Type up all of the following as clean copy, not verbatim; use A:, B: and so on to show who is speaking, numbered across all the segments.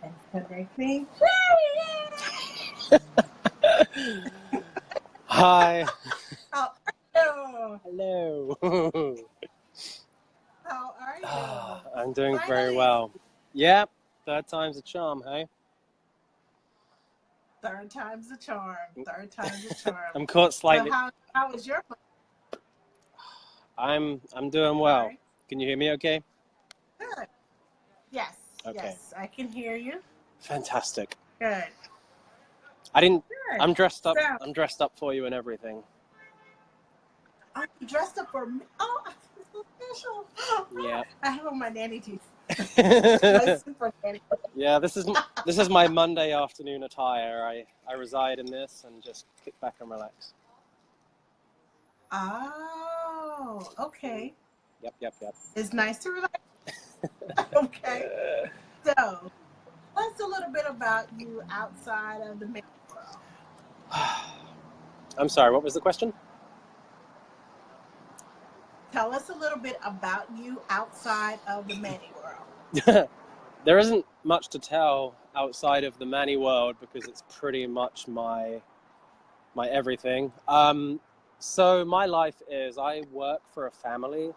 A: And connecting.
B: Hi.
A: How are you?
B: Hello.
A: How are you?
B: I'm doing very
A: Finally,
B: well. Yep, third time's a charm, hey?
A: third time's the charm. Third time's the charm.
B: I'm caught
A: So
B: slightly.
A: how was your
B: I'm doing well.
A: sorry?
B: Can you hear me okay?
A: Good. Yes,
B: Okay.
A: yes, I can hear you.
B: Fantastic.
A: Good.
B: I didn't
A: Good.
B: I'm dressed up.
A: So,
B: I'm dressed up for you and everything.
A: are you dressed up for me? Oh, I feel so special.
B: Yeah.
A: I have on my nanny teeth. My super nanny.
B: Yeah, this is my Monday afternoon attire. I reside in this and just kick back and relax.
A: Oh, okay.
B: Yep.
A: It's nice to relax. Okay. So, tell us a little bit about you outside of the main world.
B: I'm sorry, what was the question?
A: Tell us a little bit about you outside of the Manny world.
B: There isn't much to tell outside of the Manny world because it's pretty much my everything. So my life is I work for a family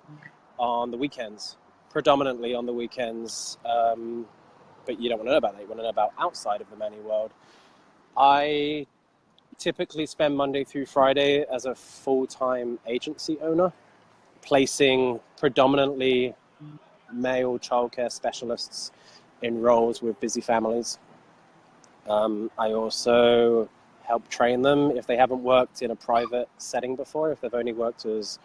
B: on the weekends, predominantly on the weekends. But you don't want to know about that. You want to know about outside of the Manny world. I typically spend Monday through Friday as a full-time agency owner, placing predominantly male childcare specialists in roles with busy families. I also help train them if they haven't worked in a private setting before, if they've only worked as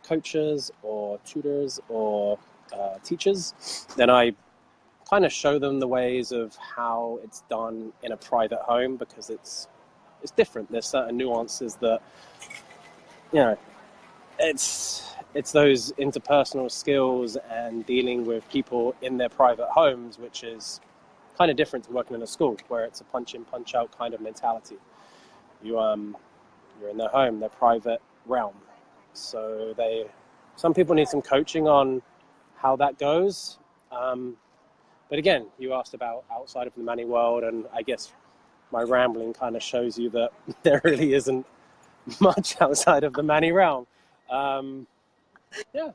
B: coaches or tutors or teachers, then I kind of show them the ways of how it's done in a private home because it's different. There's certain nuances that, you know, it's those interpersonal skills and dealing with people in their private homes, which is kind of different to working in a school where it's a punch in, punch out kind of mentality. You're in their home, their private realm. So some people need some coaching on how that goes. But again, you asked about outside of the Manny world, and I guess my rambling kind of shows you that there really isn't much outside of the Manny realm. Yeah,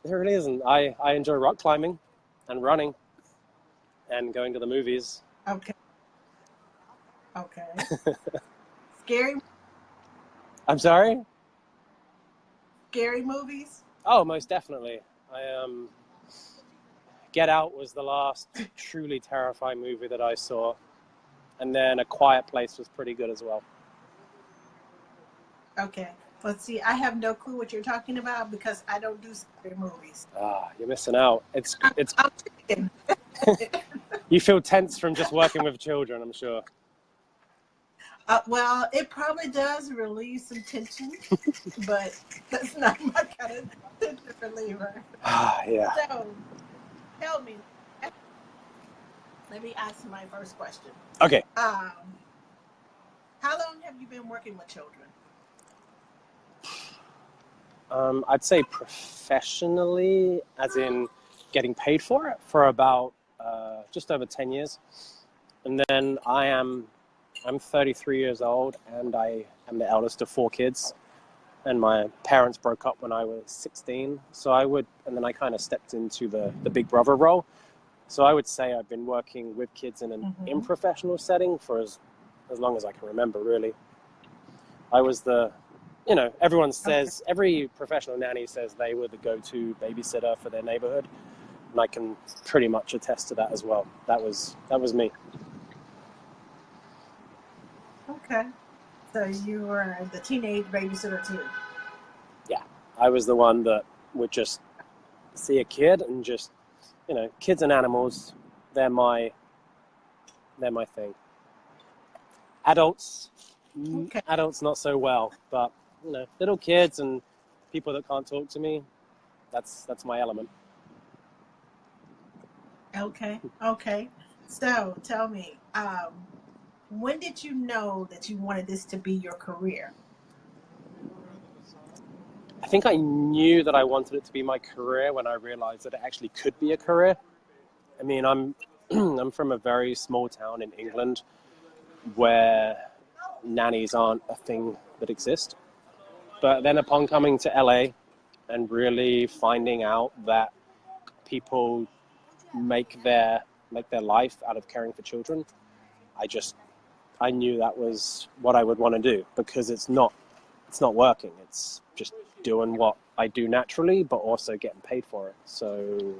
B: there really isn't. I enjoy rock climbing and running and going to the movies.
A: Okay. Okay. Scary
B: I'm sorry?
A: scary movies?
B: Oh, most definitely. Get Out was the last truly terrifying movie that I saw. And then A Quiet Place was pretty good as well.
A: Okay. Let's see. I have no clue what you're talking about because I don't do scary movies.
B: You're missing out.
A: I'm thinking.
B: You feel tense from just working with children, I'm sure.
A: Well, it probably does relieve some tension, but that's not my kind of tension reliever.
B: Yeah.
A: So, tell me. Let me ask my first question.
B: Okay.
A: How long have you been working with children?
B: I'd say professionally, as in getting paid for it, for about just over 10 years. And then I'm 33 years old, and I am the eldest of 4 kids. And my parents broke up when I was 16. And then I kind of stepped into the big brother role. So I would say I've been working with kids in an unprofessional setting for as long as I can remember, really. I was everyone says, every professional nanny says they were the go-to babysitter for their neighborhood. And I can pretty much attest to that as well. That was me.
A: Okay. So you were the teenage babysitter too.
B: Yeah. I was the one that would just see a kid and just, kids and animals, they're my thing. Adults not so well, but little kids and people that can't talk to me, that's my element.
A: Okay. So tell me, when did you know that you wanted this to be your career?
B: I think I knew that I wanted it to be my career when I realized that it actually could be a career. I mean, I'm I'm from a very small town in England where nannies aren't a thing that exist. But then upon coming to LA and really finding out that people make their life out of caring for children, I knew that was what I would want to do, because it's not working. It's just doing what I do naturally, but also getting paid for it. So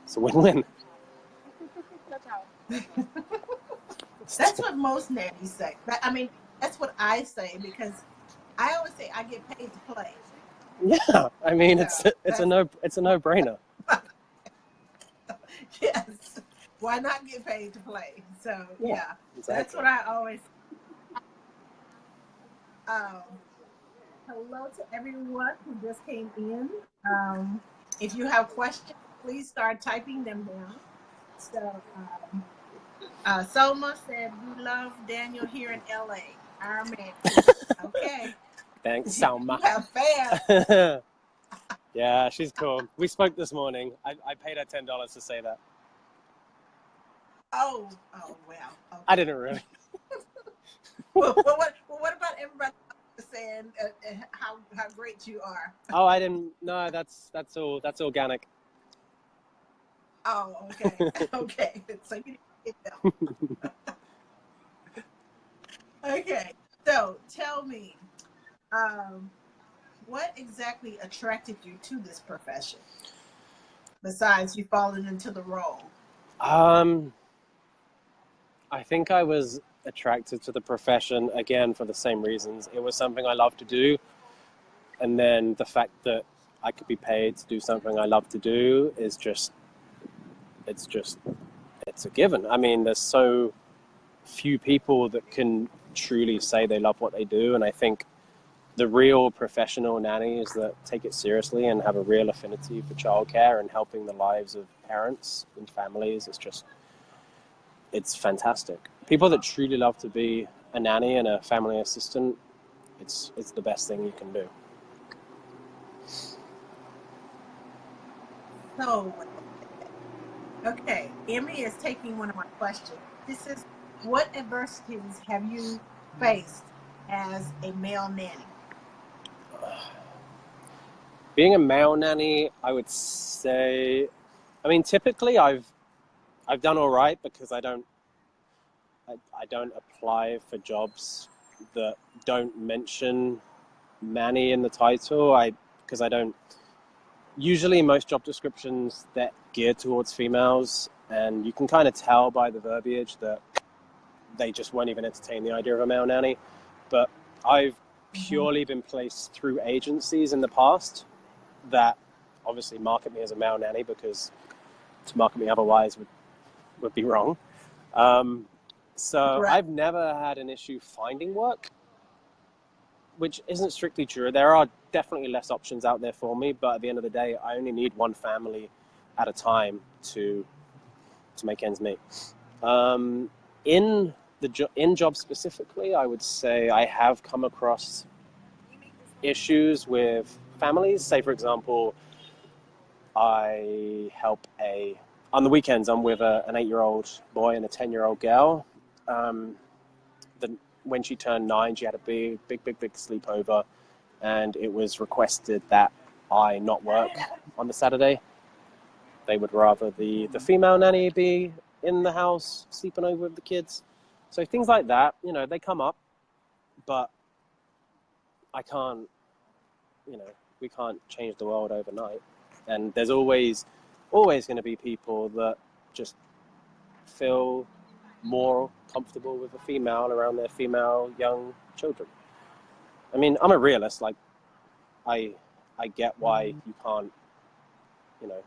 B: it's a win-win.
A: That's what most nannies say. I mean, that's what I say, because I always say I get paid to play.
B: Yeah, I mean,
A: So
B: it's
A: that's
B: a no-brainer.
A: yes. Why not get paid to play? So
B: Yeah,
A: yeah, that's
B: exactly.
A: what I always. Um, hello to everyone who just came in. If you have questions, please start typing them down. So, Soma said, "We love Daniel here in LA. Our man too." Okay,
B: Thanks,
A: you
B: Salma.
A: have fans.
B: Yeah, she's cool. We spoke this morning. I paid her $10 to say that.
A: Oh, well,
B: I
A: okay.
B: didn't really.
A: What about everybody saying how great you are?
B: Oh, I didn't. No, that's all. That's organic.
A: Oh, okay, okay. So you didn't get them. Okay, so tell me, um, what exactly attracted you to this profession besides you falling into the role?
B: Um, I think I was attracted to the profession again for the same reasons. It was something I loved to do, and then the fact that I could be paid to do something I love to do is it's just, it's a given. I mean, there's so few people that can truly say they love what they do, and I think the real professional nannies that take it seriously and have a real affinity for childcare and helping the lives of parents and families, it's fantastic. People that truly love to be a nanny and a family assistant, it's the best thing you can do.
A: So, okay, Emmy is taking one of my questions. This is, what adversities have you faced as a male nanny?
B: Being a male nanny, I would say, I mean, typically I've done all right because I don't apply for jobs that don't mention Manny in the title. Because I don't, usually most job descriptions that geared towards females, and you can kind of tell by the verbiage that they just won't even entertain the idea of a male nanny. But I've
A: Mhm.
B: purely been placed through agencies in the past that obviously market me as a male nanny, because to market me otherwise would be wrong. Um, so
A: Right.
B: I've never had an issue finding work, which isn't strictly true. There are definitely less options out there for me, but at the end of the day, I only need one family at a time to make ends meet. Um, in in jobs specifically, I would say I have come across issues with families. Say, for example, I help a on the weekends. I'm with an 8-year-old boy and a 10-year-old girl. Um, the, when she turned 9, she had a big sleepover, and it was requested that I not work on the Saturday. They would rather the female nanny be in the house sleeping over with the kids. So things like that, they come up, but I can't, we can't change the world overnight. And there's always going to be people that just feel more comfortable with a female around their female young children. I mean, I'm a realist. Like, I I get why you can't, you know,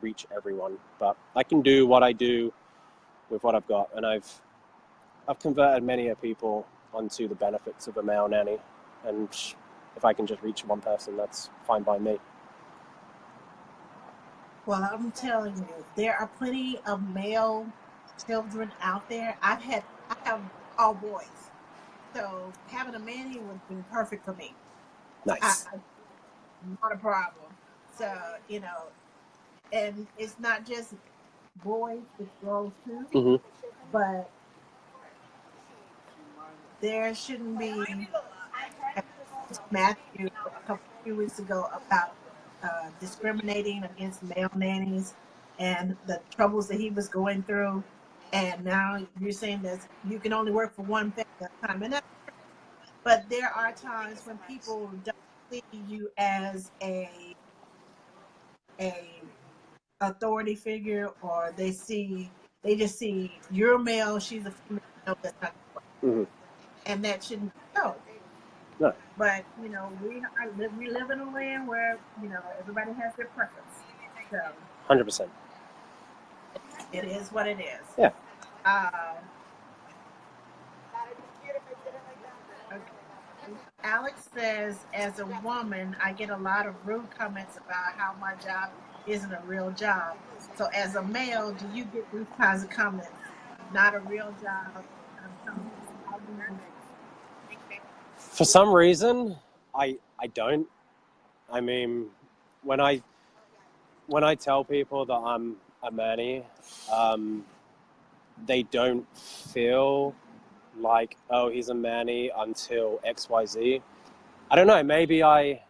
B: reach everyone, but I can do what I do with what I've got, and I've converted many people onto the benefits of a male nanny, and if I can just reach one person, that's fine by me.
A: Well, I'm telling you, there are plenty of male children out there. I have all boys, so having a Manny would have been perfect for me.
B: Nice.
A: Not a problem. So, and it's not just boys, it's girls too.
B: Hmm.
A: But there shouldn't be. I spoke to Matthew a few weeks ago about discriminating against male nannies and the troubles that he was going through. And now you're saying that you can only work for one family at a time, and that's true. But there are times when people don't see you as a authority figure, or they just see you're male, she's a female. No, that's not,
B: Hmm.
A: and that shouldn't be so.
B: No,
A: But we live in a land where everybody has their preference, so
B: 100%.
A: it is what it is.
B: Yeah.
A: Uh, okay. Alex says, as a woman, I get a lot of rude comments about how my job isn't a real job. So, as a male, do you get these kinds of comments? Not a real job. Comments. How do you?
B: For some reason, I don't. I mean, when I when I tell people that I'm a Manny, um, they don't feel like, oh, he's a Manny until XYZ. I don't know. Maybe I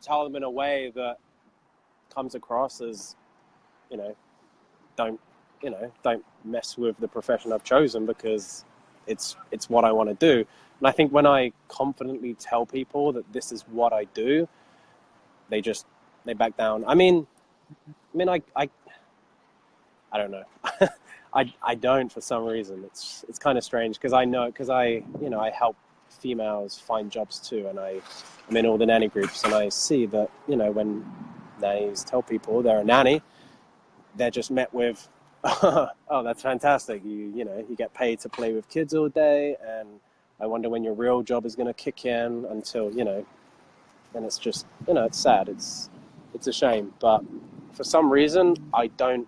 B: tell them in a way that comes across as, you know, don't don't mess with the profession I've chosen, because it's what I want to do. And I think when I confidently tell people that this is what I do, they back down. I don't know. I don't, for some reason. It's kind of strange, because I help females find jobs too, and I'm in all the nanny groups, and I see that when nannies tell people they're a nanny, they're just met with, oh, that's fantastic. You get paid to play with kids all day, and I wonder when your real job is going to kick in, until and it's just it's sad. It's a shame, but for some reason I don't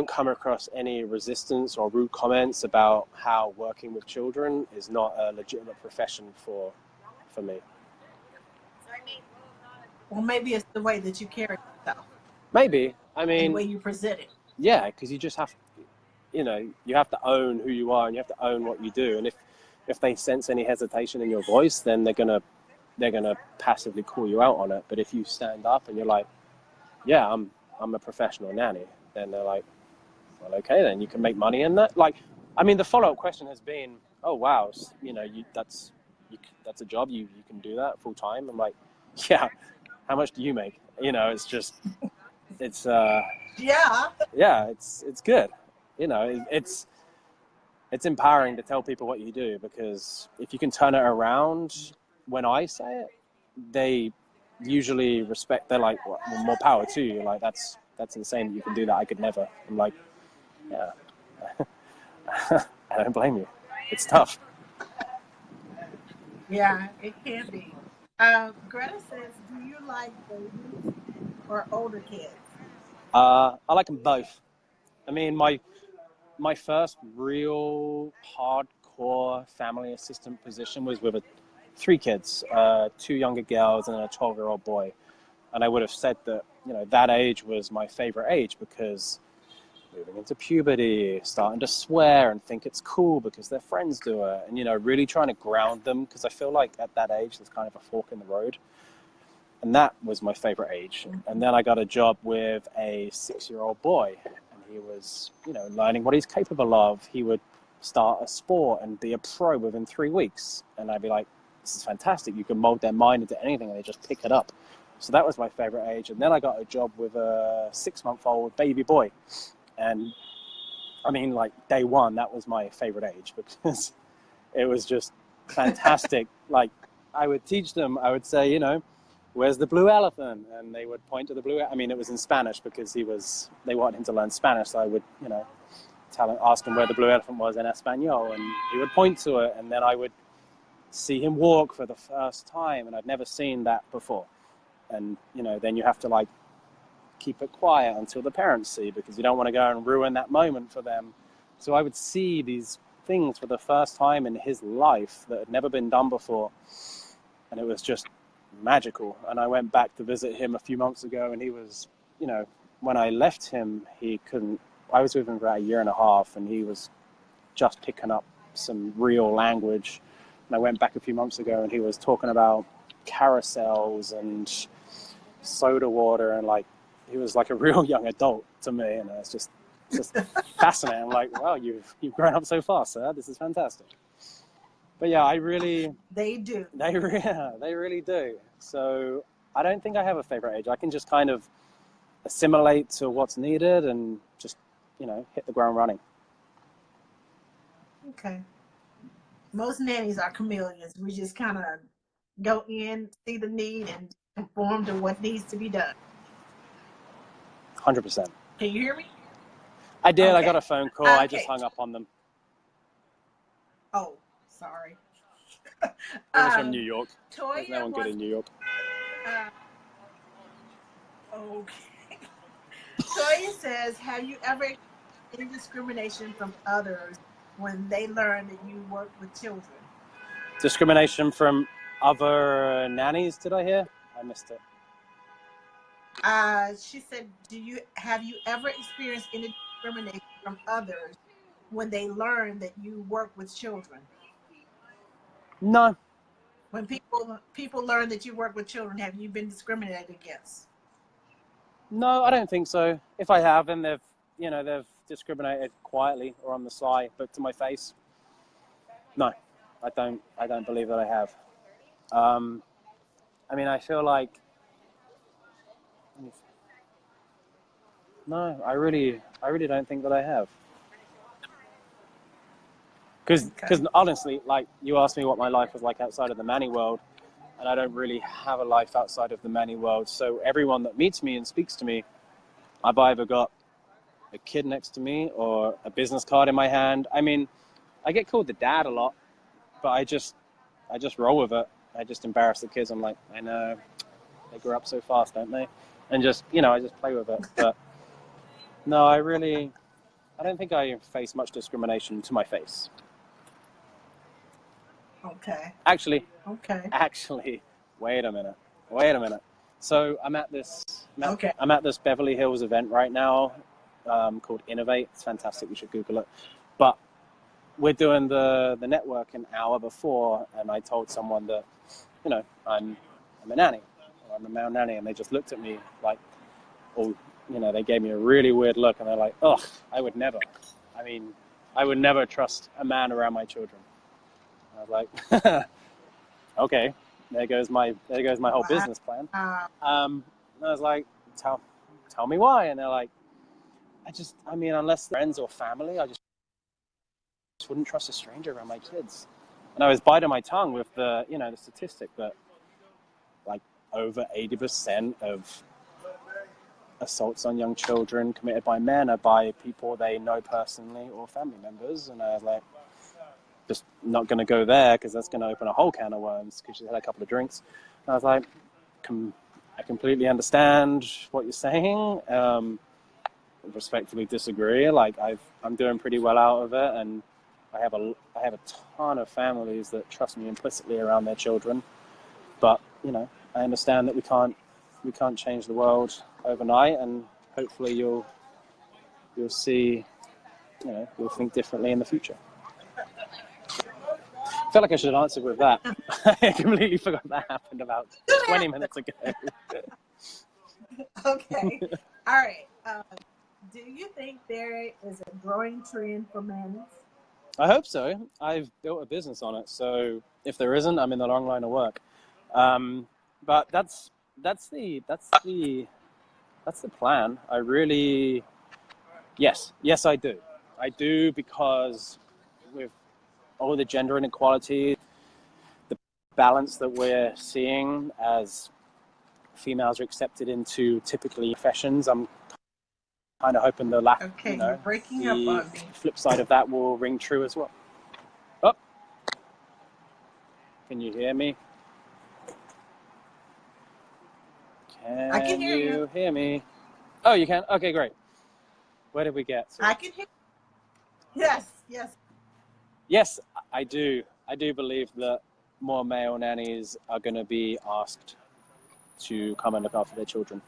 B: come across any resistance or rude comments about how working with children is not a legitimate profession for me.
A: Well, maybe it's the way that you carry yourself
B: Maybe. I
A: and the
B: mean,
A: way you present it.
B: yeah, because you just have, you have to own who you are, and you have to own what you do. And if they sense any hesitation in your voice, then they're gonna passively call you out on it. But if you stand up and you're like, yeah, I'm a professional nanny, then they're like, well, okay, then you can make money in that. Like, I mean, the follow-up question has been, oh wow, that's a job, you can do that full time. I'm like, yeah, how much do you make? It's just it's
A: Yeah.
B: yeah, it's good. It's empowering to tell people what you do, because if you can turn it around when I say it, they usually respect. They're like, well, more power to you. Like, that's insane. You can do that. I could never. I'm like, yeah. I don't blame you. It's tough.
A: Yeah, it can be. Greta says, do you like babies or older kids?
B: I like them both. I mean, my first real hardcore family assistant position was with three kids, two younger girls and a 12-year-old boy. And I would have said that that age was my favorite age, because moving into puberty, starting to swear and think it's cool because their friends do it, and really trying to ground them, because I feel like at that age there's kind of a fork in the road. And that was my favorite age. And then I got a job with a 6-year-old boy, and he was, learning what he's capable of. He would start a sport and be a pro within 3 weeks. And I'd be like, this is fantastic. You can mold their mind into anything, and they just pick it up. So that was my favorite age. And then I got a job with a 6-month-old baby boy. And I mean, like, day one, that was my favorite age, because it was just fantastic. Like, I would teach them, I would say, where's the blue elephant? And they would point to the blue. I mean, it was in Spanish, because they wanted him to learn Spanish. So I would, ask him where the blue elephant was in Espanol, and he would point to it. And then I would see him walk for the first time, and I'd never seen that before. And, then you have to, like, keep it quiet until the parents see, because you don't want to go and ruin that moment for them. So I would see these things for the first time in his life that had never been done before. And it was just magical. And I went back to visit him a few months ago, and he was, when I left him, he couldn't. I was with him for about a year and a half, and he was just picking up some real language. And I went back a few months ago, and he was talking about carousels and soda water, and like he was like a real young adult to me, and it's just fascinating. I'm like, wow, you've grown up so fast, sir. This is fantastic. But yeah,
A: They do.
B: they really do. So I don't think I have a favorite age. I can just kind of assimilate to what's needed and just, hit the ground running.
A: Okay. Most nannies are chameleons. We just kind of go in, see the need, and conform to what needs to be done.
B: 100%.
A: Can you hear me?
B: I did.
A: Okay.
B: I got a phone call. I just hung up on them.
A: Oh, sorry.
B: It was from New York.
A: Toya,
B: there's no one good in New York.
A: Okay. Toya says, have you ever experienced any discrimination from others when they learn that you work with children?
B: Discrimination from other nannies, did I hear? I missed it.
A: She said, have you ever experienced any discrimination from others when they learn that you work with children?
B: No.
A: When people learn that you work with children, have you been discriminated against?
B: No, I don't think so. If I have, then they've discriminated quietly or on the sly, but to my face, no, I don't believe that I have. I mean, I feel like, no, I really don't think that I have. Because honestly, like, you asked me what my life was like outside of the Manny world, and I don't really have a life outside of the Manny world. So everyone that meets me and speaks to me, I've either got a kid next to me or a business card in my hand. I mean, I get called the dad a lot, but I just roll with it. I just embarrass the kids. I'm like, I know, they grow up so fast, don't they? And just, I just play with it. But no, I don't think I face much discrimination to my face.
A: Okay.
B: Actually, wait a minute. So I'm at this Beverly Hills event right now, called Innovate. It's fantastic. You should Google it. But we're doing the network an hour before, and I told someone that, I'm a nanny, or I'm a male nanny, and they just looked at me like, they gave me a really weird look, and they're like, "Oh, I would never. I mean, I would never trust a man around my children." And I was like, "Okay, there goes my whole business plan." And I was like, "Tell me why?" And they're like, unless they're friends or family, I just wouldn't trust a stranger around my kids." And I was biting my tongue with the statistic that like over 80% of assaults on young children committed by men are by people they know personally or family members. And I was like, just not going to go there because that's going to open a whole can of worms, because she had a couple of drinks. And I was like, I completely understand what you're saying. Respectfully disagree. Like, I'm doing pretty well out of it, and I have a ton of families that trust me implicitly around their children. But I understand that we can't change the world overnight, and hopefully you'll see, you'll think differently in the future. I feel like I should have answered with that. I completely forgot that happened about 20 minutes ago.
A: Okay. All right. Do you think there is a growing trend for Mannies?
B: I hope so. I've built a business on it, so if there isn't, I'm in the long line of work. But that's the plan. I really, yes, I do. I do, because with all the gender inequality, the balance that we're seeing as females are accepted into typically professions, I'm kind of hoping the
A: you're breaking up on me.
B: flip side of that will ring true as well. Oh, can you hear me?
A: I can hear you.
B: Hear me? Oh, you can? Okay, great. Where did we get to?
A: I can hear you.
B: Yes, I do. I do believe that more male nannies are going to be asked to come and look after their children.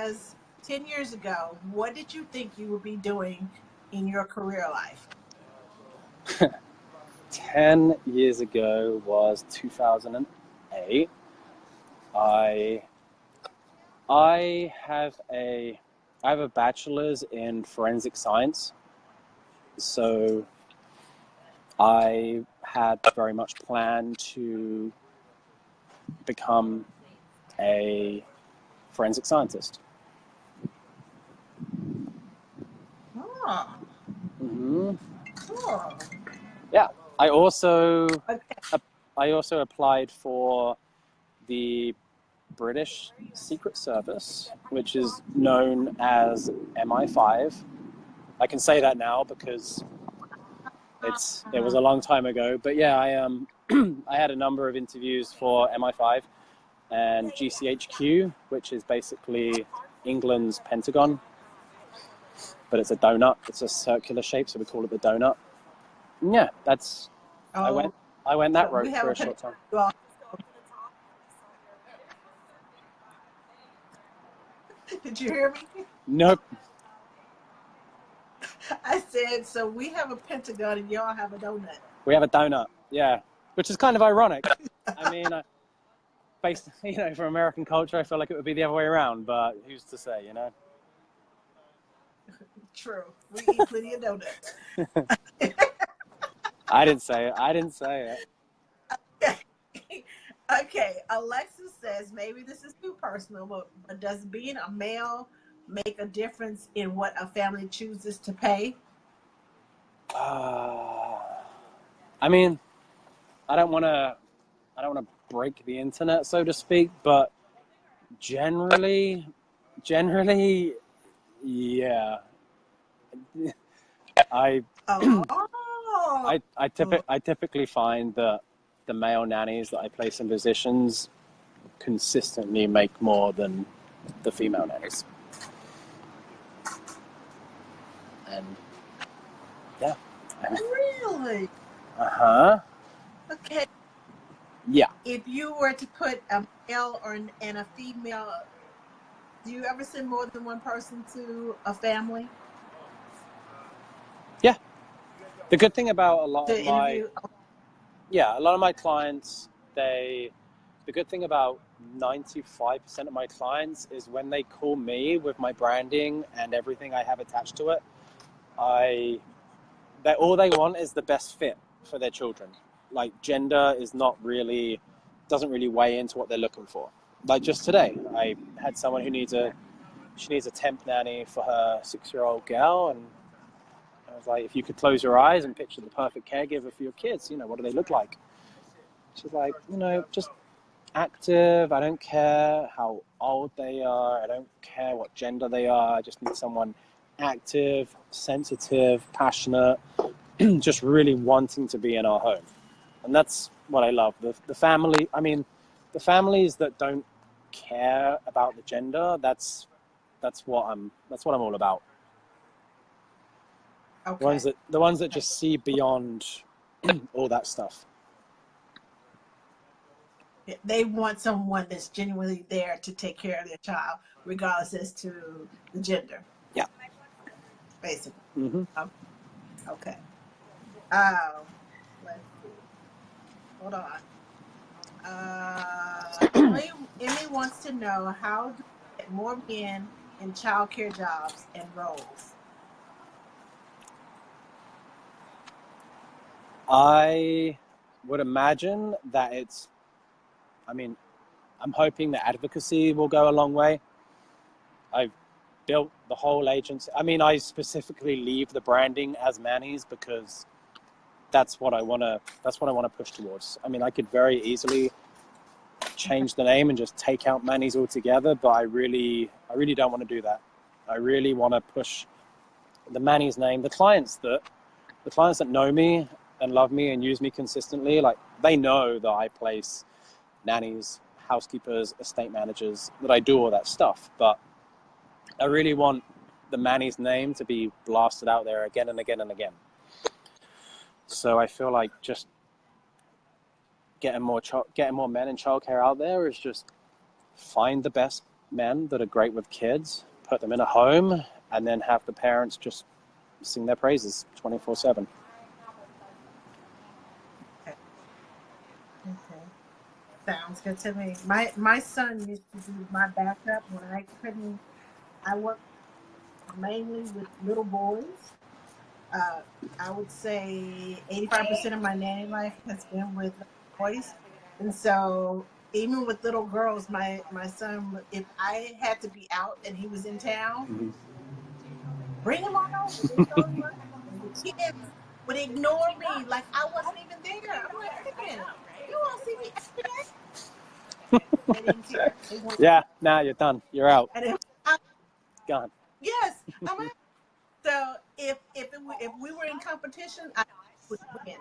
A: as 10 years ago, what did you think you would be doing in your career life?
B: 10 years ago was 2008. I I have a I have a bachelor's in forensic science, so I had very much planned to become a forensic scientist.
A: Oh,
B: Hmm.
A: cool.
B: Yeah, I also
A: Okay.
B: I also applied for the British Secret Service, which is known as MI5. I can say that now because it was a long time ago. But yeah, I had a number of interviews for MI5 and GCHQ, which is basically England's Pentagon, but it's a donut. It's a circular shape, so we call it the donut. And yeah, that's I
A: Oh,
B: went I went that
A: so we
B: route
A: have
B: for
A: a
B: a short time.
A: pentagon. Did you hear me?
B: Nope,
A: I said, so we have a pentagon and y'all have a donut.
B: we have a donut. Yeah, which is kind of ironic. I mean, based from American culture, I feel like it would be the other way around, but who's to say, you know?
A: True. We eat plenty of donuts.
B: I didn't say it. I didn't say it.
A: Okay, Alexis says maybe this is too personal, but does being a male make a difference in what a family chooses to pay?
B: I mean, I don't want to. I don't want to break the internet, so to speak, but generally, yeah. I
A: Oh,
B: I typically find that the male nannies that I place in positions consistently make more than the female nannies, and yeah.
A: really?
B: Uh-huh.
A: Okay.
B: Yeah.
A: If you were to put a male and a female, do you ever send more than one person to a family
B: Yeah. The good thing about a lot
A: to
B: of my
A: interview?
B: yeah, a lot of my clients, the good thing about 95% of my clients is when they call me with my branding and everything I have attached to it, I that all they want is the best fit for their children. Like gender is not really doesn't really weigh into what they're looking for. Like just today, I had someone who needs a temp nanny for her 6-year-old girl, and I was like, if you could close your eyes and picture the perfect caregiver for your kids, what do they look like? She's like, just active. I don't care how old they are. I don't care what gender they are. I just need someone active, sensitive, passionate, just really wanting to be in our home. And that's what I love. The family, I mean, the families that don't care about the gender, that's what I'm all about.
A: Okay.
B: The ones that
A: Okay.
B: just see beyond all that stuff.
A: They want someone that's genuinely there to take care of their child, regardless as to the gender,
B: Yeah.
A: basically.
B: Mm-hmm.
A: Okay. Um, let's see. Hold on. Emily wants to know, how do we get more men in childcare jobs and roles?
B: I would imagine that I mean, I'm hoping that advocacy will go a long way. I've built the whole agency. I mean, I specifically leave the branding as Mannies because that's what I want to push towards. I mean, I could very easily change the name and just take out Mannies altogether, but I really don't want to do that. I really want to push the Mannies name. The clients that know me and love me and use me consistently, like they know that I place nannies, housekeepers, estate managers, that I do all that stuff. But I really want the Manny's name to be blasted out there again and again and again. So I feel like just getting more men in childcare out there is just find the best men that are great with kids, put them in a home, and then have the parents just sing their praises 24/7.
A: Okay. Okay. Sounds good to me. My son used to be my backup when I couldn't. I worked mainly with little boys. Uh, I would say 85% of my nanny life has been with little boys, and so even with little girls, my son, if I had to be out and he was in town,
B: Mm-hmm.
A: bring him on over. Just show him around. And the kids would ignore me like I wasn't even there. I'm like, wait a minute, you want to see me every day? They didn't care. They wanted,
B: Yeah, now you're done. You're out.
A: and if I,
B: Gone.
A: yes, I'm out. So if we were in competition, I would win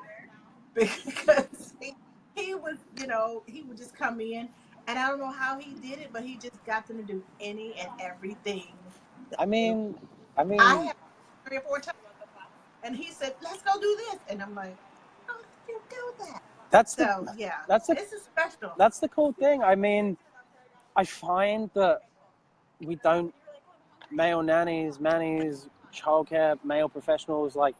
A: because he was, he would just come in, and I don't know how he did it, but he just got them to do any and everything.
B: I
A: They,
B: mean, I
A: I
B: mean,
A: had 3 or 4 times, and he said, "Let's go do this," and I'm like, "How did you do that?"
B: that's the
A: So yeah,
B: that's the
A: this is special.
B: that's the cool thing. I mean, I find that we don't male nannies, mannies, childcare, male professionals, like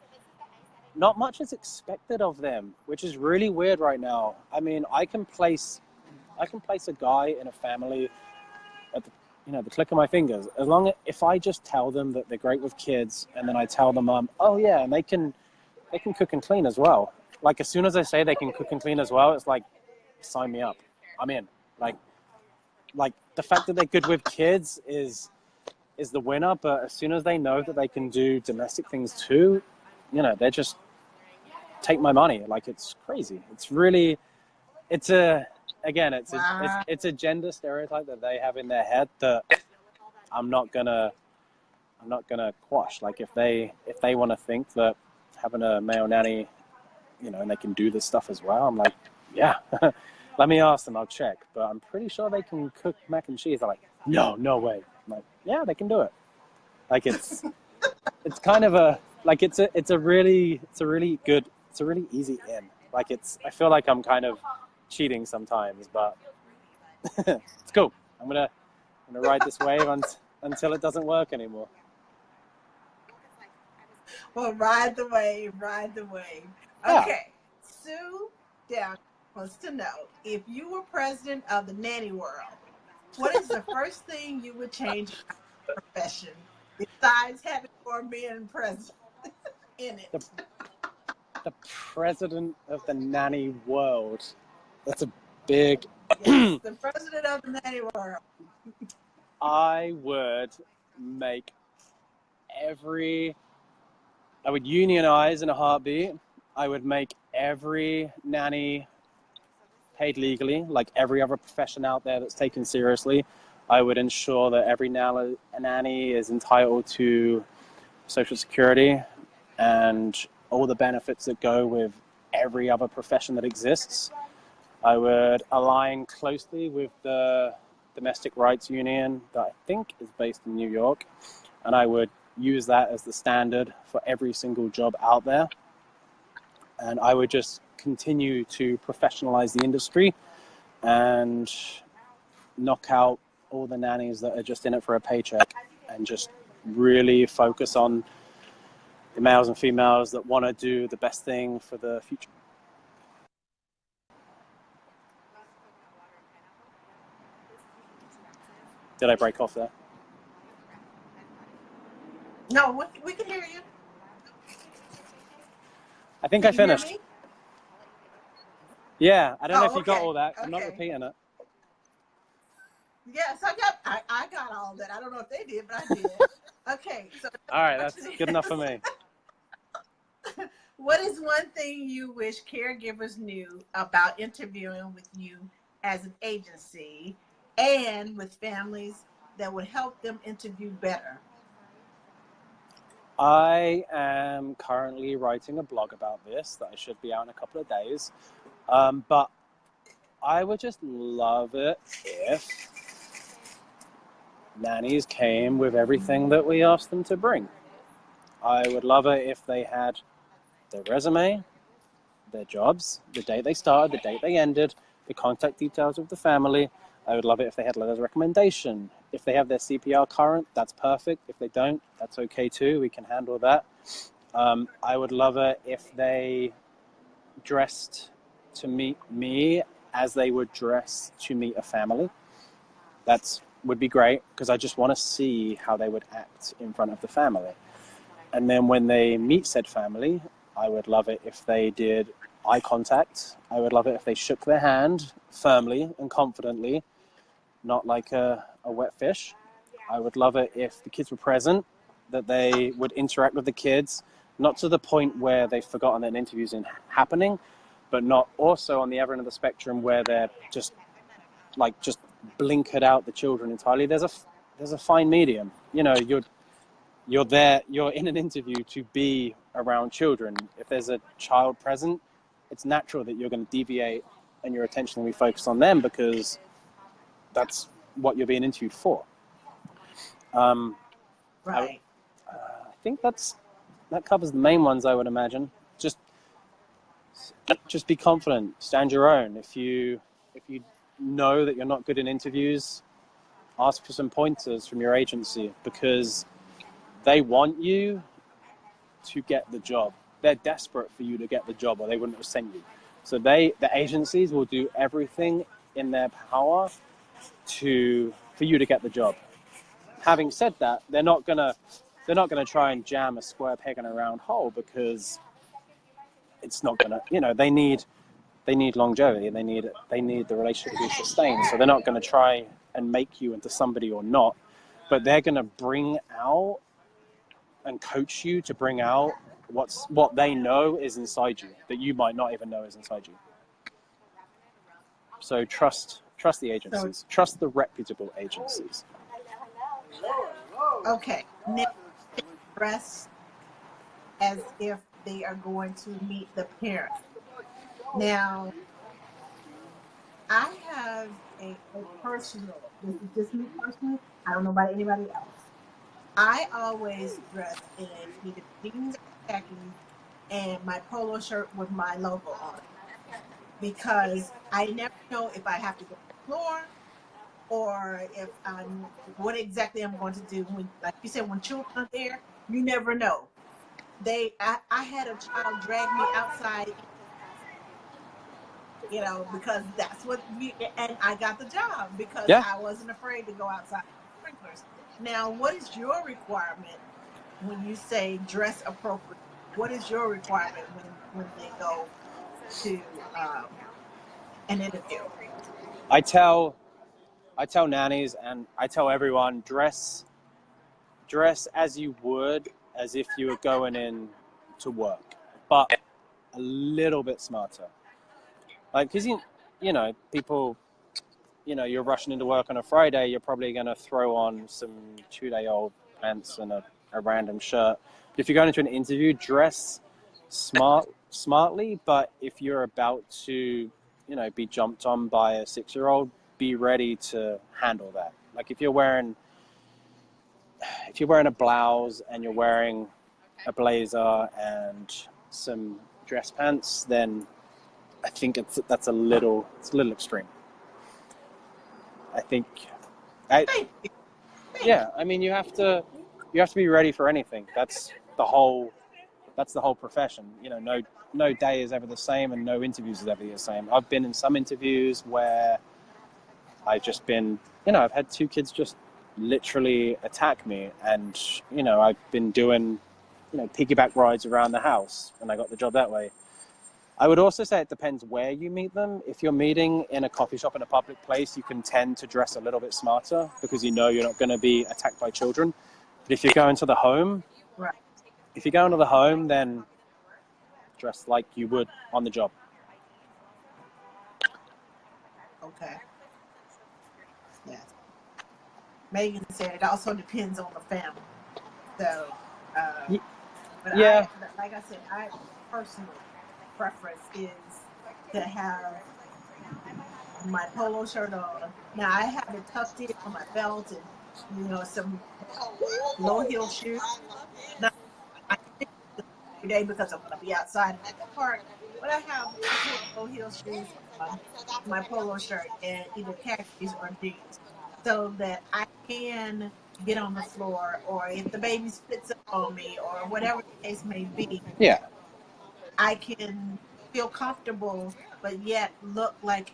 B: not much is expected of them, which is really weird right now. I mean, I can place a guy in a family at the click of my fingers. As long as if I just tell them that they're great with kids, and then I tell them, oh yeah, and they can cook and clean as well. Like as soon as I say they can cook and clean as well, it's like sign me up. I'm in. Like the fact that they're good with kids is the winner, but as soon as they know that they can do domestic things too, they're just take my money. Like it's crazy. It's really it's a again it's a it's,
A: Wow.
B: it's a gender stereotype that they have in their head that I'm not gonna quash. Like if they want to think that having a male nanny, and they can do this stuff as well, I'm like, yeah. Let me ask them, I'll check. But I'm pretty sure they can cook mac and cheese. They're like, no way. I'm like, yeah, they can do it. Like it's kind of a like it's a really easy in. Like I feel like I'm kind of cheating sometimes, but it's cool. I'm gonna ride this wave until it doesn't work anymore.
A: Well, ride the wave, ride the wave.
B: Yeah.
A: Okay, Sue Down wants to know if you were president of the nanny world, what is the first thing you would change in your profession besides having more men present in
B: The,
A: it?
B: the president of the nanny world. That's a big.
A: Yes, the president of the nanny world.
B: I would make every. I would unionize in a heartbeat. I would make every nanny paid legally, like every other profession out there that's taken seriously. I would ensure that every nanny is entitled to Social Security and all the benefits that go with every other profession that exists. I would align closely with the Domestic Rights Union that I think is based in New York, and I would use that as the standard for every single job out there. And I would just continue to professionalize the industry and knock out all the nannies that are just in it for a paycheck and just really focus on the males and females that want to do the best thing for the future. Did I break off there?
A: No, we can hear you.
B: I think I
A: Can you hear
B: finished.
A: me?
B: Yeah, I don't know if
A: Oh,
B: you got
A: okay.
B: all that. I'm not
A: Okay.
B: repeating it.
A: Yes, I got all that. I don't know if they did, but I did. Okay, so
B: All right,
A: the
B: that's
A: question
B: good enough for
A: is,
B: me.
A: what is one thing you wish caregivers knew about interviewing with you as an agency and with families that would help them interview better?
B: I am currently writing a blog about this that I should be out in a couple of days. But I would just love it if nannies came with everything that we asked them to bring. I would love it if they had their resume, their jobs, the date they started, the date they ended, the contact details of the family. I would love it if they had letters of recommendation, if they have their CPR current, that's perfect. If they don't, that's okay too. We can handle that. I would love it if they dressed to meet me as they would dress to meet a family. That would be great, because I just want to see how they would act in front of the family. And then when they meet said family, I would love it if they did eye contact. I would love it if they shook their hand firmly and confidently, not like a wet fish. I would love it if the kids were present, that they would interact with the kids, not to the point where they've forgotten that an interview's happening, but not also on the other end of the spectrum where they're just blinkered out the children entirely. There's a fine medium. You know, you're there, you're in an interview to be around children. If there's a child present, it's natural that you're going to deviate and your attention will be focused on them, because that's what you're being interviewed for.
A: Right.
B: I think that covers the main ones, I would imagine. Just be confident, stand your own. If you know that you're not good in interviews, ask for some pointers from your agency, because they want you to get the job. They're desperate for you to get the job, or they wouldn't have sent you. So the agencies will do everything in their power for you to get the job. Having said that, they're not gonna try and jam a square peg in a round hole, because it's not gonna. They need longevity, and they need the relationship to be sustained. So they're not going to try and make you into somebody or not, but they're going to bring out and coach you to bring out what they know is inside you, that you might not even know is inside you. So trust the agencies. Trust the reputable agencies.
A: Okay. Now, dress as if they are going to meet the parent. Now, I have a personal, this is just me personally, I don't know about anybody else. I always dress in either jeans or khakis and my polo shirt with my logo on it, because I never know if I have to go to the floor, or if what exactly I'm going to do. When, like you said, when children are there, you never know. I had a child drag me outside, because that's what and I got the job because
B: Yeah,
A: I wasn't afraid to go outside sprinklers. Now, what is your requirement when you say dress appropriate? What is your requirement when they go to an interview?
B: I tell nannies, and I tell everyone, dress as you would as if you were going in to work, but a little bit smarter. Like, because people, you're rushing into work on a Friday, you're probably going to throw on some 2-day-old pants and a random shirt. But if you're going into an interview, dress smartly. But if you're about to, be jumped on by a 6-year-old, be ready to handle that. Like, if you're wearing a blouse and you're wearing a blazer and some dress pants, then I think it's a little extreme. I think,
A: Thank you.
B: yeah. I mean, you have to be ready for anything. That's the whole profession. No day is ever the same, and no interviews is ever the same. I've been in some interviews where I've just been, I've had 2 kids just literally attack me, and I've been doing, piggyback rides around the house, and I got the job that way. I would also say it depends where you meet them. If you're meeting in a coffee shop in a public place, you can tend to dress a little bit smarter, because you're not going to be attacked by children. But if you're going to the home,
A: Right.
B: then dress like you would on the job.
A: Okay. Yes. Megan said it also depends on the family. So, but
B: Yeah,
A: like I said, I personal preference is to have my polo shirt on. Now I have it tucked in on my belt and some low heel shoes. Now I stick every day because I'm going to be outside and at the park. But I have a pair of low heel shoes on, my polo shirt, and either khakis or jeans. so that I can get on the floor, or if the baby spits up on me, or whatever the case may be,
B: Yeah.
A: I can feel comfortable, but yet look like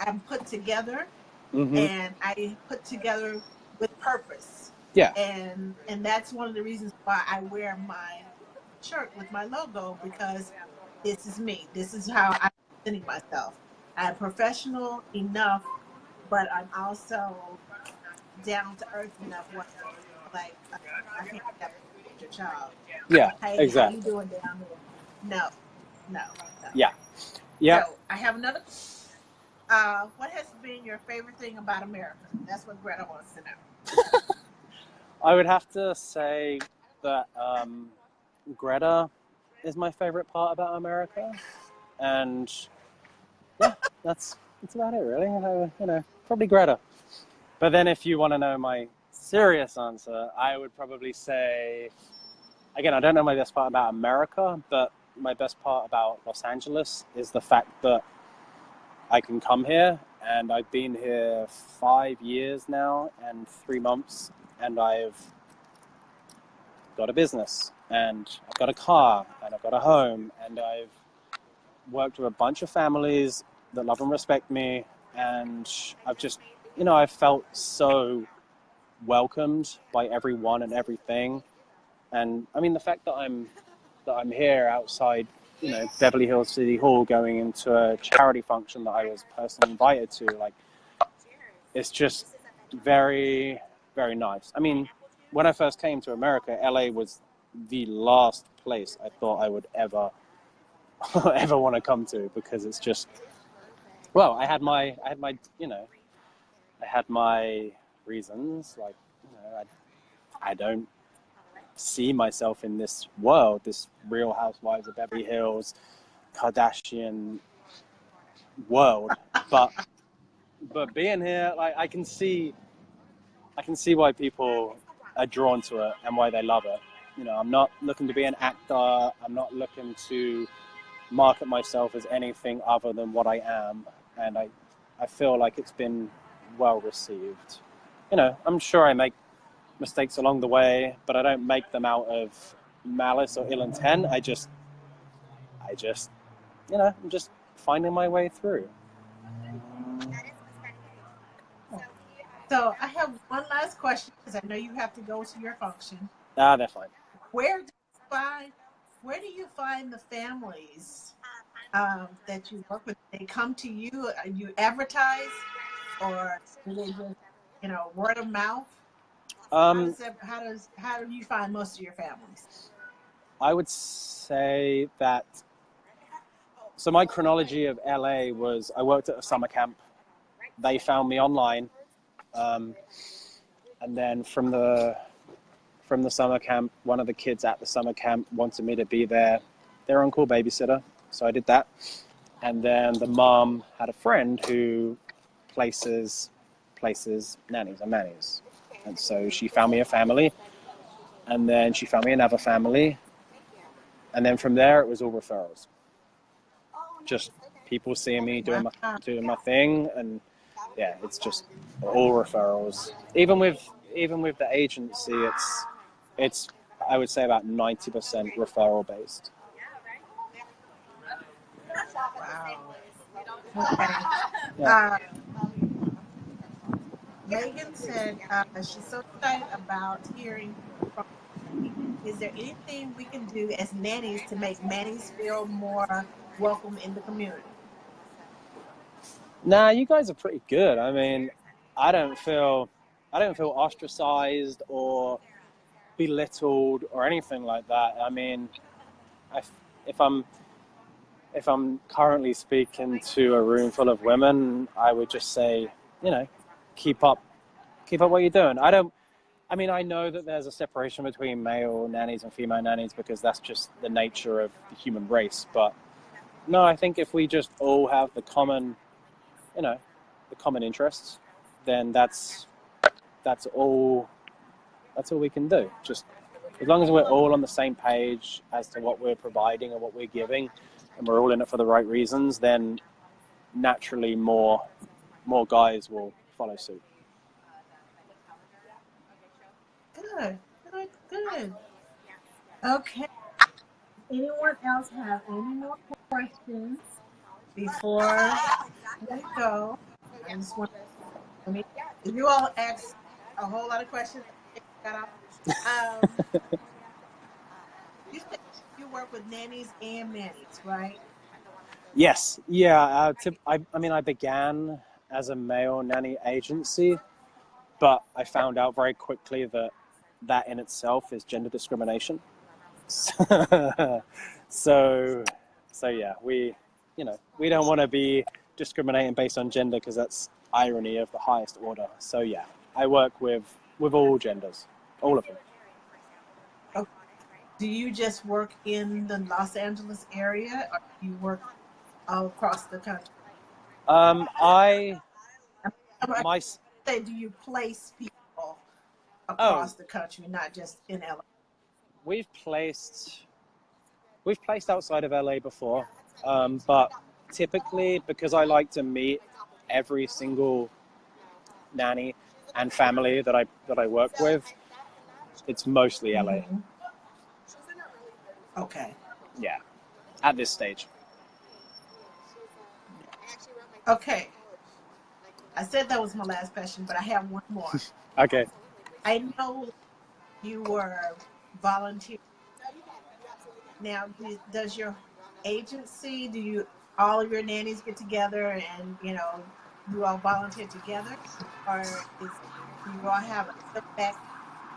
A: I'm put together,
B: Hmm.
A: and I put together with purpose.
B: Yeah.
A: And that's one of the reasons why I wear my shirt with my logo, because this is me. This is how I'm presenting myself. I'm professional enough, but I'm also down to earth enough where like I can't have your child.
B: Yeah.
A: Hey, how you
B: Exactly.
A: doing down there? No, no, no.
B: Yeah. Yeah.
A: So I have another. What has been your favorite thing about America? That's what Greta wants to know.
B: I would have to say that Greta is my favorite part about America, and yeah, that's about it really. Probably Greta. But then, if you want to know my serious answer, I would probably say, again, I don't know my best part about America, but my best part about Los Angeles is the fact that I can come here, and I've been here 5 years now and 3 months, and I've got a business, and I've got a car, and I've got a home, and I've worked with a bunch of families that love and respect me, and I've just, I've felt so welcomed by everyone and everything. And I mean, the fact that I'm here outside, Beverly Hills City Hall, going into a charity function that I was personally invited to, like, it's just very, very nice. I mean, when I first came to America, LA was the last place I thought I would ever ever want to come to, because it's just, well, I had my reasons, like, I don't see myself in this world, this Real Housewives of Beverly Hills, Kardashian world, but being here, like, I can see why people are drawn to it and why they love it. I'm not looking to be an actor. I'm not looking to market myself as anything other than what I am, and I feel like it's been well received. I'm sure I make mistakes along the way, but I don't make them out of malice or ill intent. I'm just finding my way through.
A: So I have one last question, because I know you have to go to your function.
B: They're fine.
A: Where do you find where do you find the families that you work with? They come to you. You advertise, or do they just word of mouth? How
B: Um,
A: does that? How do you find most of your families?
B: I would say that. So my chronology of LA was, I worked at a summer camp. They found me online, um, and then from the summer camp, one of the kids at the summer camp wanted me to be their on-call babysitter, so I did that. And then the mom had a friend who places nannies and mannies, and so she found me a family, and then she found me another family, and then from there it was all referrals. Just people seeing me doing my
A: Wow.
B: doing my thing, and yeah, it's just all referrals. Even with the agency, it's I would say about 90% referral based.
A: Wow. Okay.
B: Yeah.
A: Uh, Megan said she's so excited about hearing from me. Is there anything we can do as nannies to make nannies feel more welcome in the community?
B: Nah, you guys are pretty good. I mean, I don't feel I don't feel ostracized or belittled or anything like that. I mean, I, if I'm currently speaking to a room full of women, I would just say, you know, keep up, keep up what you're doing. I mean, I know that there's a separation between male nannies and female nannies because that's just the nature of the human race. But no, I think if we just all have you know, the common interests, then that's all we can do. Just as long as we're all on the same page as to what we're providing and what we're giving, and we're all in it for the right reasons, then naturally more guys will follow suit.
A: Good. Good. Good. Okay. Anyone else have any more questions before we go? I just want. I mean, you all asked a whole lot of questions. Got off. Um, you said you work with nannies and mannies, right?
B: Yes, yeah. I mean, I began as a male nanny agency, but I found out very quickly that that in itself is gender discrimination. so, so yeah, we don't want to be discriminating based on gender because that's irony of the highest order. So yeah, I work with all genders, all of them.
A: Okay. Do you just work in the Los Angeles area, or do you work all across the country?
B: I
A: I
B: my
A: say, do you place people
B: oh
A: across the country, not just in LA?
B: we've placed outside of LA before, but typically because I like to meet every single nanny and family that I work with, it's mostly LA.
A: Mm-hmm. Okay.
B: Yeah, at this stage.
A: Okay. I said that was my last question, but I have one more.
B: Okay.
A: I know you were volunteering. Now, does your agency, do you all of your nannies get together and you all volunteer together, or do you all have a step back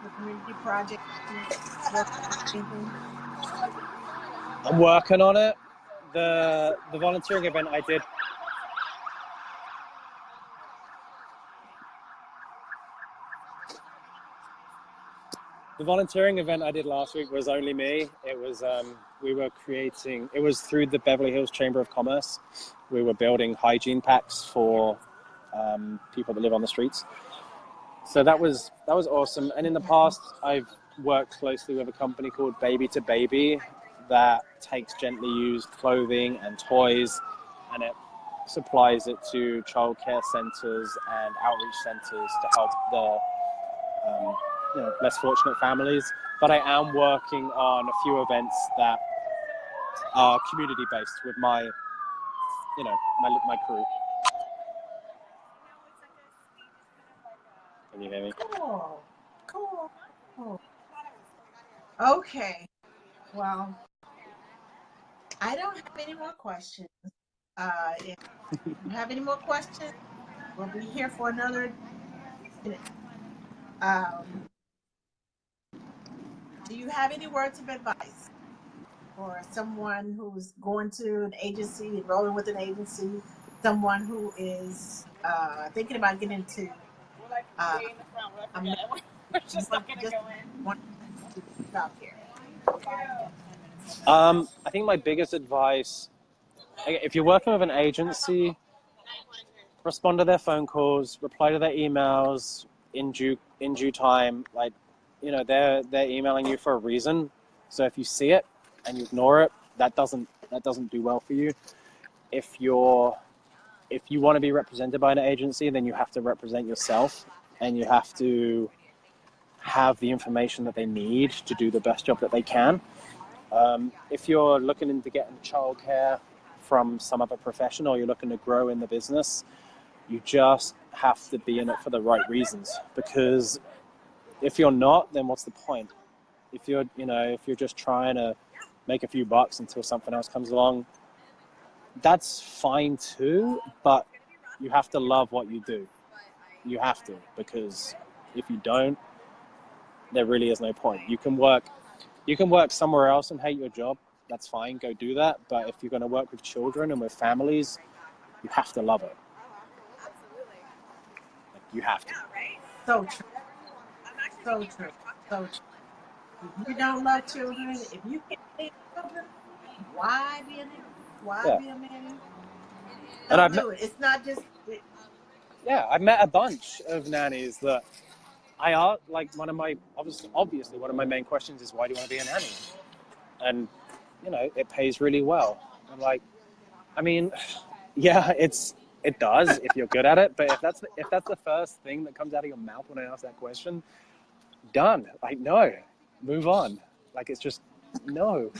A: the community project you work on anything?
B: I'm working on it. The volunteering event I did. The volunteering event I did last week was only me. It was we were creating. It was through the Beverly Hills Chamber of Commerce. We were building hygiene packs for people that live on the streets. So that was awesome. And in the past, I've worked closely with a company called Baby to Baby that takes gently used clothing and toys, and it supplies it to childcare centres and outreach centres to help the less fortunate families. But I am working on a few events that are community based with my crew. Can you hear me?
A: Cool. Cool. Cool. Okay. Well, I don't have any more questions. If you have any more questions, we'll be here for another minute. Um, do you have any words of advice for someone who's going to an agency, enrolling with an agency, someone who is thinking about getting into uh, a just want to do childcare?
B: I think my biggest advice, if you're working with an agency, respond to their phone calls, reply to their emails in due time. Like, they're emailing you for a reason. So if you see it and you ignore it, that doesn't do well for you. If you want to be represented by an agency, then you have to represent yourself, and you have to have the information that they need to do the best job that they can. If you're looking into getting childcare from some other profession, or you're looking to grow in the business, you just have to be in it for the right reasons. Because if you're not, then what's the point? If you're just trying to make a few bucks until something else comes along, that's fine too. But you have to love what you do. You have to, because if you don't, there really is no point. You can work somewhere else and hate your job. That's fine. Go do that. But if you're going to work with children and with families, you have to love it. You have to.
A: So true. So true. So true. If you don't love children, if you can't stand children, why be a nanny? Why
B: Yeah.
A: be a nanny?
B: And
A: Don't do it. It's not just.
B: I've met a bunch of nannies that I are like one of my obviously one of my main questions is, why do you want to be a nanny? And it pays really well. I'm like, I mean, yeah, it does if you're good at it, but if that's the first thing that comes out of your mouth when I ask that question, done. Like, no, move on. Like, it's just, no.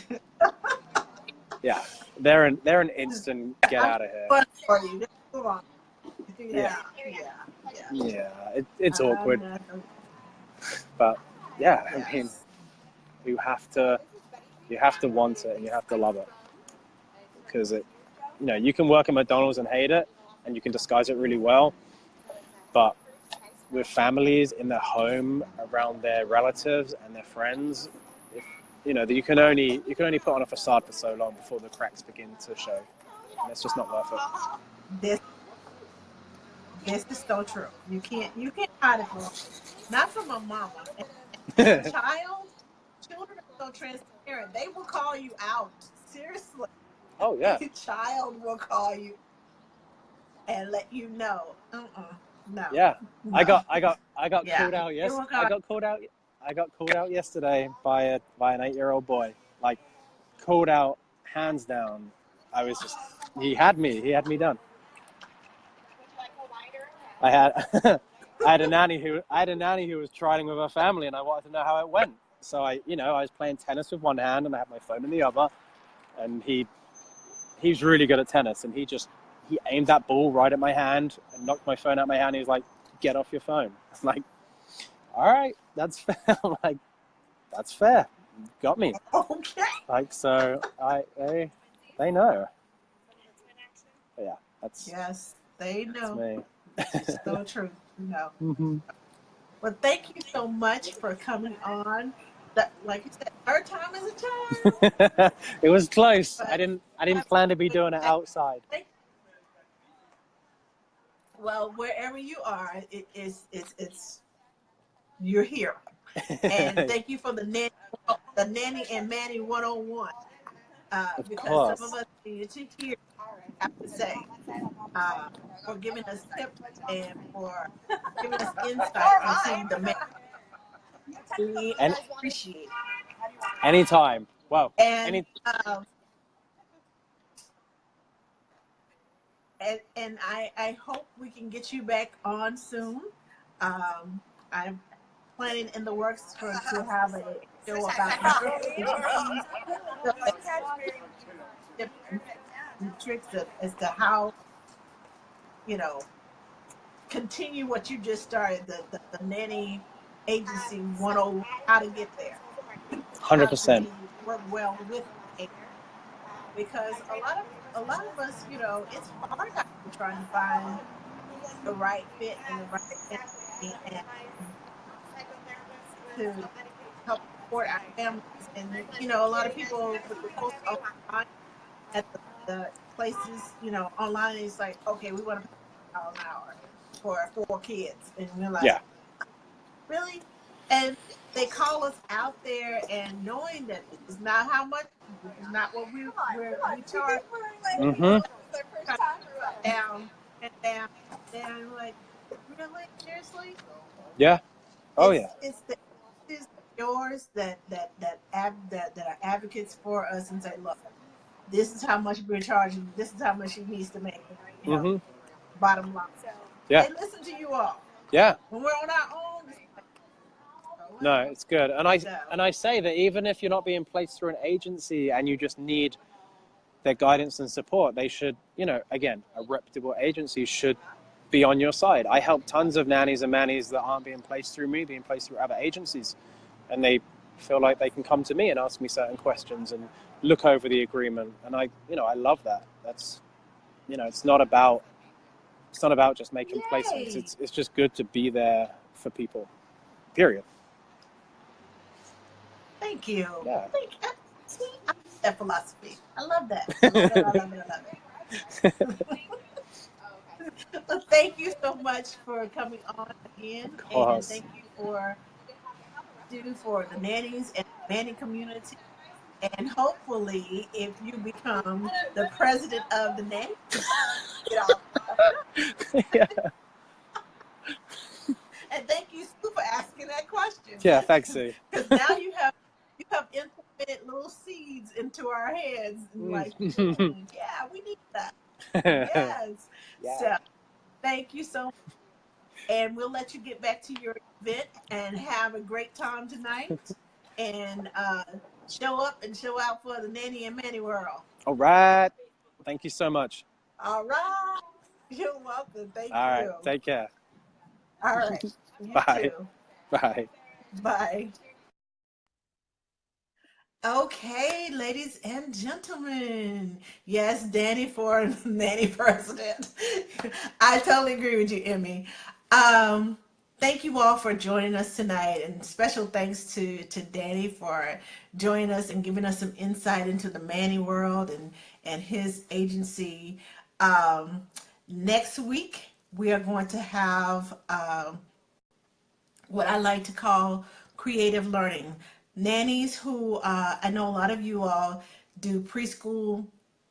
B: Yeah, they're an instant get
A: I'm
B: out of here.
A: fun for you. Just move on.
B: Yeah,
A: Yeah.
B: yeah, it's
A: I'm
B: awkward,
A: not,
B: but yeah, I mean,
A: yes.
B: you have to want it and you have to love it, because you can work at McDonald's and hate it, and you can disguise it really well, but with families in their home, around their relatives and their friends, if, you can only put on a facade for so long before the cracks begin to show, and it's just not worth
A: This this is so true. You can't hide it from not from a mama. And as a
B: it.
A: child, children are so transparent. They will call you out. Seriously.
B: Oh yeah,
A: A child will call you and let you know. No.
B: yeah. I
A: No.
B: got I got I got
A: Yeah.
B: called out.
A: They
B: Yes,
A: will
B: I
A: call
B: got called out. I got called out yesterday by an 8-year-old boy. Like, called out, hands down. I was just, he had me done. I had I had a nanny who was trying with her family, and I wanted to know how it went. So I was playing tennis with one hand and I had my phone in the other, and he's really good at tennis, and he aimed that ball right at my hand and knocked my phone out of my hand. He was like, "Get off your phone." I'm like, "All right, that's fair." I'm like, "That's fair. Got me."
A: Okay.
B: Like, so they know. But yeah,
A: Yes, they
B: that's
A: know.
B: me.
A: It's so true. No.
B: Mm-hmm.
A: Well, thank you so much for coming on. That, like you said, third time is a charm.
B: It was close.
A: But
B: I didn't plan to be doing it outside.
A: well, wherever you are, it's you're here. And thank you for the nanny and Manny 101.
B: Of
A: Because some of
B: course.
A: us need to hear, I have to say, uh, for giving us tips and for giving us insight into the man. We
B: And
A: appreciate it.
B: anytime. Well,
A: And
B: any.
A: um, and I hope we can get you back on soon. I'm planning in the works for to have a show about nurse agencies, so that tips and tricks as to how you know continue what you just started the nanny agency 101, how to get there, how to
B: 100%.
A: be work well with a because a lot of us it's hard out here trying to find the right fit and the right energy and to help support our families. And a lot of people when they post online at the places, online it's like, okay, we want to pay $1 an hour for 4 kids, and we're like,
B: Yeah.
A: really? And they call us out there, and knowing that this is not how much, this is not what we charge,
B: Mm-hmm.
A: down and down and down. Like, really, seriously?
B: Yeah. Oh yeah.
A: It's the is yours that are advocates for us and say, look, this is how much we're charging. This is how much she needs to make.
B: Mm-hmm.
A: Bottom line,
B: Yeah.
A: they listen to you all.
B: Yeah.
A: When we're on our own, it's like, oh
B: No,
A: well.
B: it's good.
A: So
B: And I say that even if you're not being placed through an agency and you just need their guidance and support, they should, again, a reputable agency should be on your side. I help tons of nannies and mannies that aren't being placed through me, being placed through other agencies, and they feel like they can come to me and ask me certain questions and look over the agreement. And I love that. That's, it's not about just making placements.
A: yay!
B: It's just good to be there for people. Period.
A: Thank you.
B: Yeah.
A: See, I love that philosophy. I love that. I love it. I love it. I love it. Well, thank you so much for coming on again,
B: Of
A: and
B: course.
A: thank you for the nannies and the nanny community. And hopefully, if you become the president of the nanny community, get all
B: Yeah.
A: and thank you, Sue, for asking that question.
B: Yeah. Thanks, Sue.
A: Because now you have implemented little seeds into our heads, and like, yeah, we need that.
B: Yeah.
A: Yes. So thank you so much. And we'll let you get back to your event and have a great time tonight. And show up and show out for the Nanny and Manny world.
B: All right. Thank you so much.
A: All right. You're welcome. Thank
B: All right.
A: you.
B: Take care.
A: All right. You
B: Bye.
A: too.
B: Bye.
A: Bye. Okay, ladies and gentlemen. Yes, Danny for Nanny President. I totally agree with you, Emmy. Um, Thank you all for joining us tonight, and special thanks to Danny for joining us and giving us some insight into the Manny world and his agency. Um, Next week, we are going to have what I like to call creative learning. Nannies who, I know a lot of you all do preschool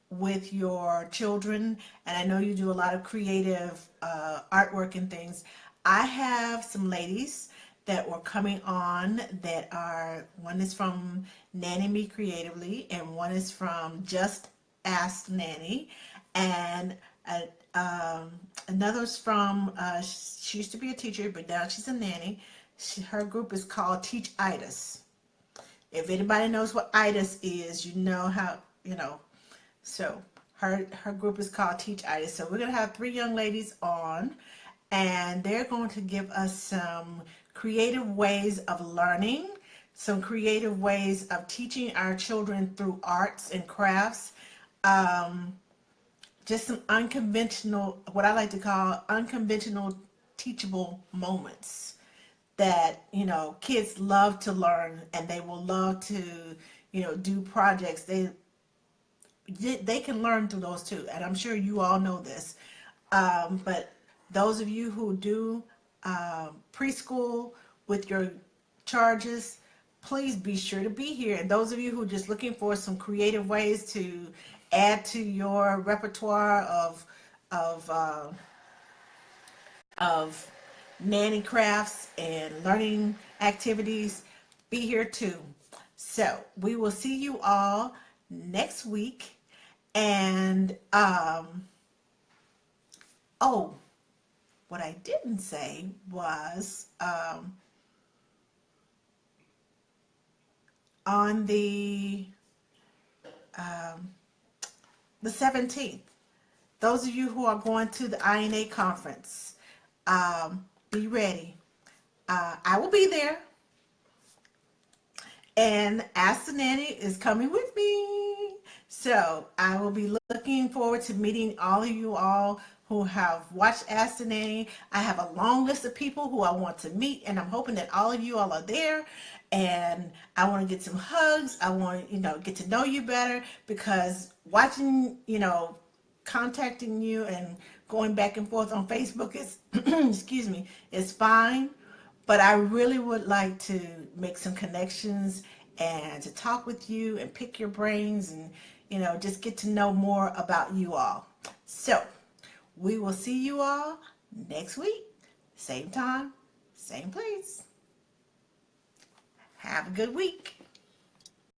A: with your children, and I know you do a lot of creative artwork and things. I have some ladies that were coming on that are, one is from Nanny Me Creatively, and one is from Just Ask Nanny, and uh, um, another's from, she used to be a teacher, but now she's a nanny. Her group is called Teach Itis. If anybody knows what itis is, you know how, you know. So her group is called Teach Itis. So we're going to have three young ladies on, and they're going to give us some creative ways of learning, some creative ways of teaching our children through arts and crafts. Um, just some unconventional, what I like to call unconventional teachable moments that, you know, kids love to learn, and they will love to, you know, do projects. They can learn through those too, and I'm sure you all know this. But those of you who do preschool with your charges, please be sure to be here. And those of you who are just looking for some creative ways to add to your repertoire of uh, of nanny crafts and learning activities, be here too. So we will see you all next week. And oh, what I didn't say was on the 17th, those of you who are going to the INA conference, be ready. I will be there. And Ask the Nanny is coming with me. So I will be looking forward to meeting all of you all who have watched Ask the Nanny. I have a long list of people who I want to meet, and I'm hoping that all of you all are there. And I want to get some hugs. I want to, you know, get to know you better, because watching, you know, contacting you and going back and forth on Facebook is, excuse me, is fine. But I really would like to make some connections and to talk with you and pick your brains and, you know, just get to know more about you all. So we will see you all next week, same time, same place. Have a good week.